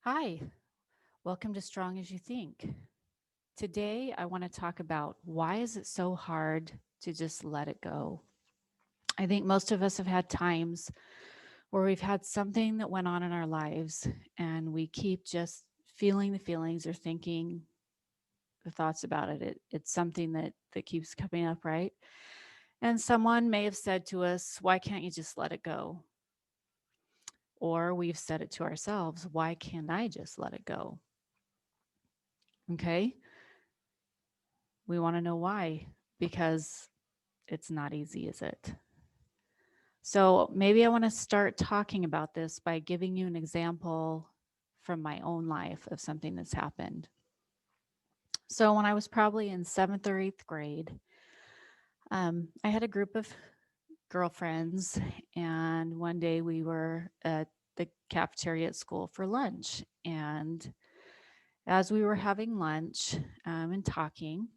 Hi, welcome to Strong as You Think. Today, I want to talk about why is it so hard to just let it go? I think most of us have had times where we've had something that went on in our lives and we keep just feeling the feelings or thinking the thoughts about it. It's something that keeps coming up, right? And someone may have said to us, "Why can't you just let it go?" Or we've said it to ourselves, "Why can't I just let it go?" Okay? We want to know why because it's not easy, is it? So maybe I want to start talking about this by giving you an example from my own life of something that's happened. So when I was probably in seventh or eighth grade, I had a group of girlfriends, and one day we were at the cafeteria at school for lunch. And as we were having lunch and talking,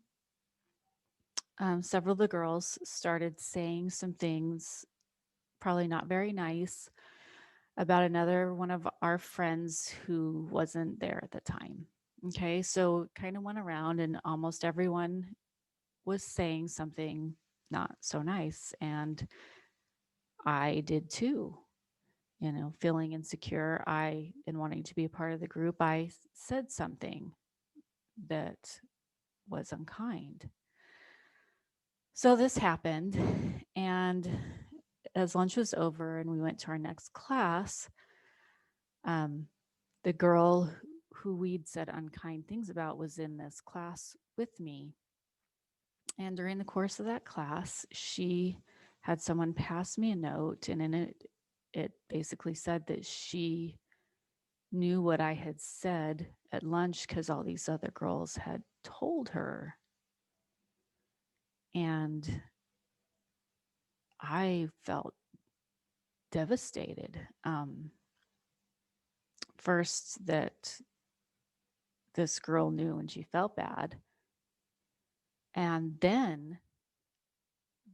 several of the girls started saying some things, probably not very nice, about another one of our friends who wasn't there at the time. Okay, so kind of went around, and almost everyone was saying something not so nice. And I did too, feeling insecure. In wanting to be a part of the group, I said something that was unkind. So this happened. And as lunch was over and we went to our next class, um, the girl who we'd said unkind things about was in this class with me. And during the course of that class, she had someone pass me a note, and in it basically said that she knew what I had said at lunch because all these other girls had told her. And I felt devastated. First, that this girl knew and she felt bad. And then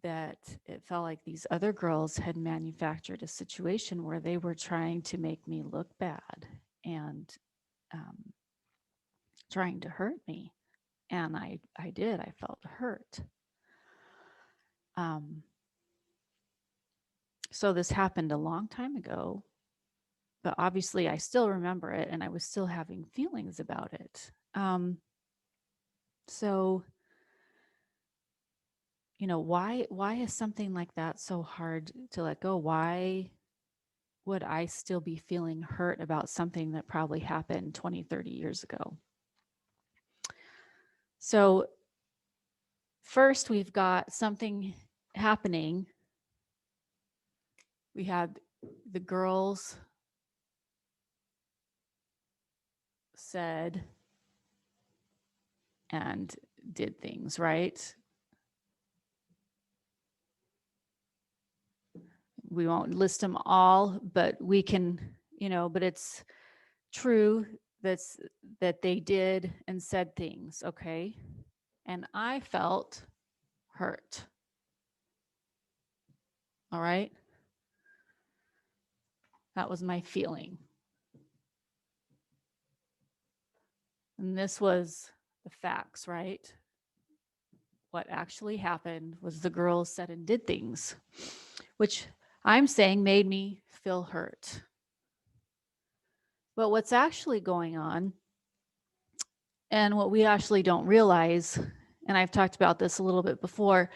that it felt like these other girls had manufactured a situation where they were trying to make me look bad and um, trying to hurt me. And I did. I felt hurt. Um, so this happened a long time ago, but obviously I still remember it and I was still having feelings about it. So why is something like that so hard to let go? Why would I still be feeling hurt about something that probably happened 20, 30 years ago? So, first, we've got something happening. We had the girls said and did things, right? We won't list them all, but we can, but it's true that's that they did and said things, okay? And I felt hurt. All right? That was my feeling. And this was the facts, right? What actually happened was the girls said and did things, which I'm saying made me feel hurt. But what's actually going on, and what we actually don't realize, and I've talked about this a little bit before,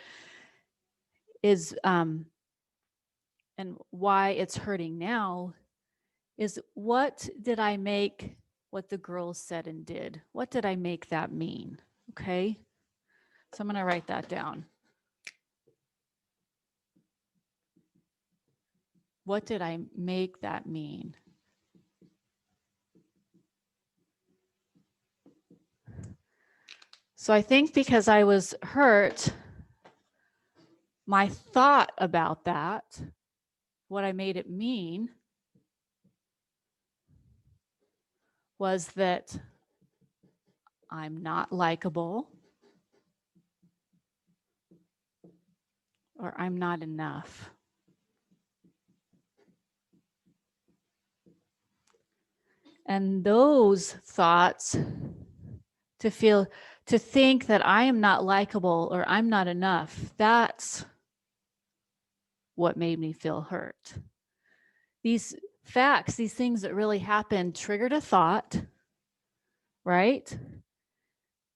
is and why it's hurting now is what did I make what the girls said and did? What did I make that mean? Okay. So I'm going to write that down. What did I make that mean? So I think because I was hurt, my thought about that, what I made it mean, was that I'm not likable or I'm not enough. And those thoughts, to feel, to think that I am not likable or I'm not enough, that's what made me feel hurt. These facts, these things that really happened, triggered a thought, right?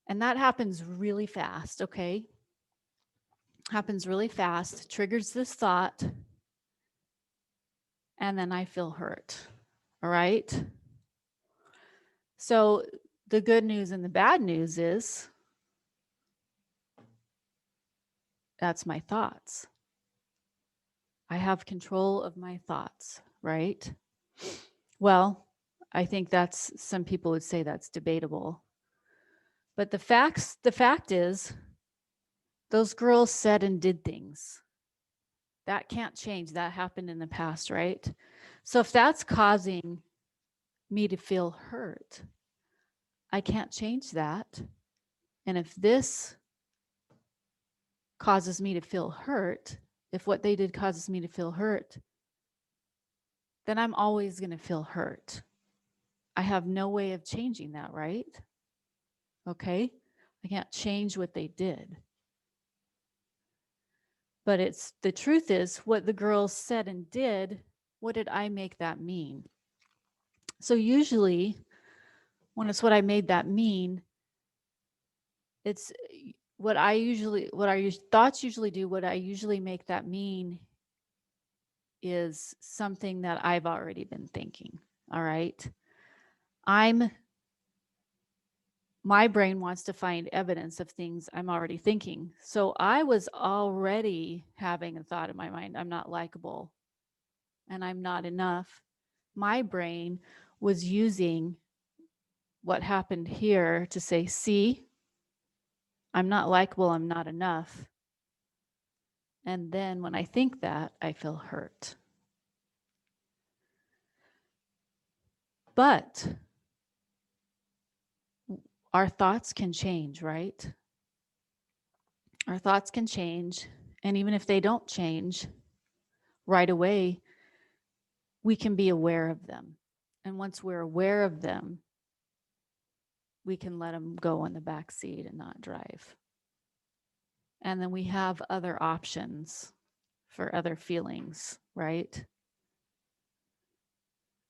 And that happens really fast, okay? Happens really fast, triggers this thought, and then I feel hurt, all right? So the good news and the bad news is that's my thoughts. I have control of my thoughts, right? Well, I think that's, some people would say that's debatable. But the fact is, those girls said and did things. That can't change. That happened in the past, right? So if that's causing me to feel hurt, I can't change that. And if this causes me to feel hurt, if what they did causes me to feel hurt, then I'm always going to feel hurt. I have no way of changing that, right? Okay? I can't change what they did. But it's, the truth is, what the girls said and did, what did I make that mean? So usually when it's what I made that mean, it's what I usually, what our thoughts usually do, what I usually make that mean is something that I've already been thinking. All right. My brain wants to find evidence of things I'm already thinking. So I was already having a thought in my mind, I'm not likable and I'm not enough. My brain was using what happened here to say, see, I'm not likable, I'm not enough. And then when I think that, I feel hurt. But our thoughts can change, right? Our thoughts can change. And even if they don't change right away, we can be aware of them. And once we're aware of them, we can let them go in the back seat and not drive. And then we have other options for other feelings, right?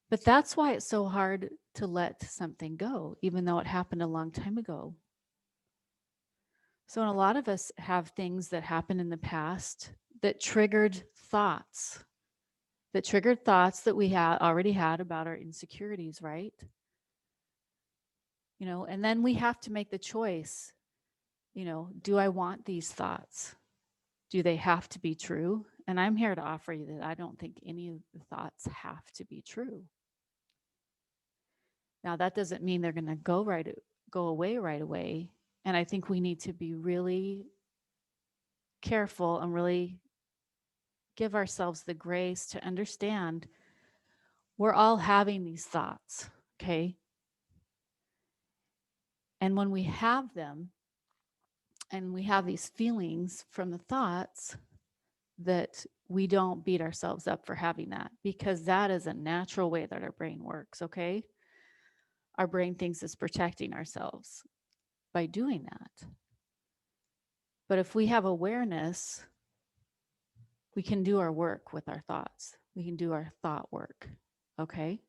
But that's why it's so hard to let something go, even though it happened a long time ago. So, a lot of us have things that happened in the past that triggered thoughts, that we had already had about our insecurities, right? You know, and then we have to make the choice, you know, do I want these thoughts? Do they have to be true? And I'm here to offer you that I don't think any of the thoughts have to be true. Now, that doesn't mean they're going to go away right away. And I think we need to be really careful and really give ourselves the grace to understand we're all having these thoughts, okay? And when we have them and we have these feelings from the thoughts, that we don't beat ourselves up for having that, because that is a natural way that our brain works, okay? Our brain thinks it's protecting ourselves by doing that. But if we have awareness, we can do our work with our thoughts. We can do our thought work, okay?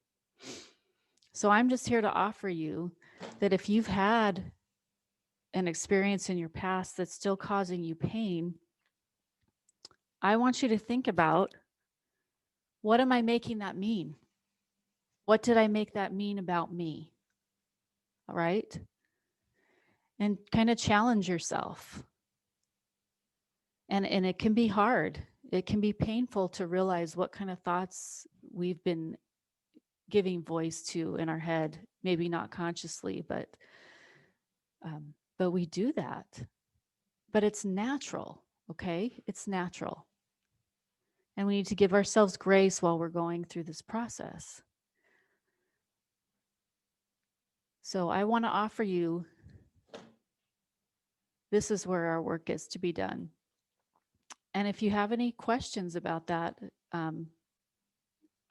So I'm just here to offer you that if you've had an experience in your past that's still causing you pain, I want you to think about, what am I making that mean? What did I make that mean about me? All right? And kind of challenge yourself. And it can be hard. It can be painful to realize what kind of thoughts we've been giving voice to in our head, maybe not consciously, but we do that. But it's natural, okay? It's natural. And we need to give ourselves grace while we're going through this process. So I want to offer you, this is where our work is to be done. And if you have any questions about that,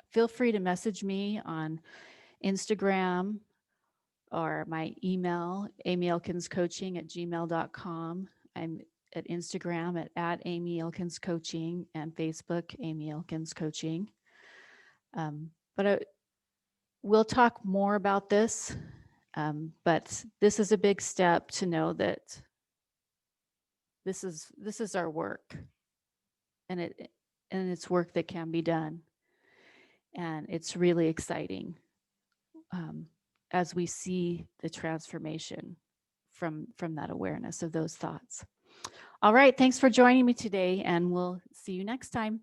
feel free to message me on Instagram, or my email, amyelkinscoaching@gmail.com. I'm at Instagram at Amy Elkins Coaching, and Facebook, Amy Elkins Coaching. But we'll talk more about this. But this is a big step to know that this is our work, and it's work that can be done, and it's really exciting as we see the transformation from that awareness of those thoughts. All right, thanks for joining me today, and we'll see you next time.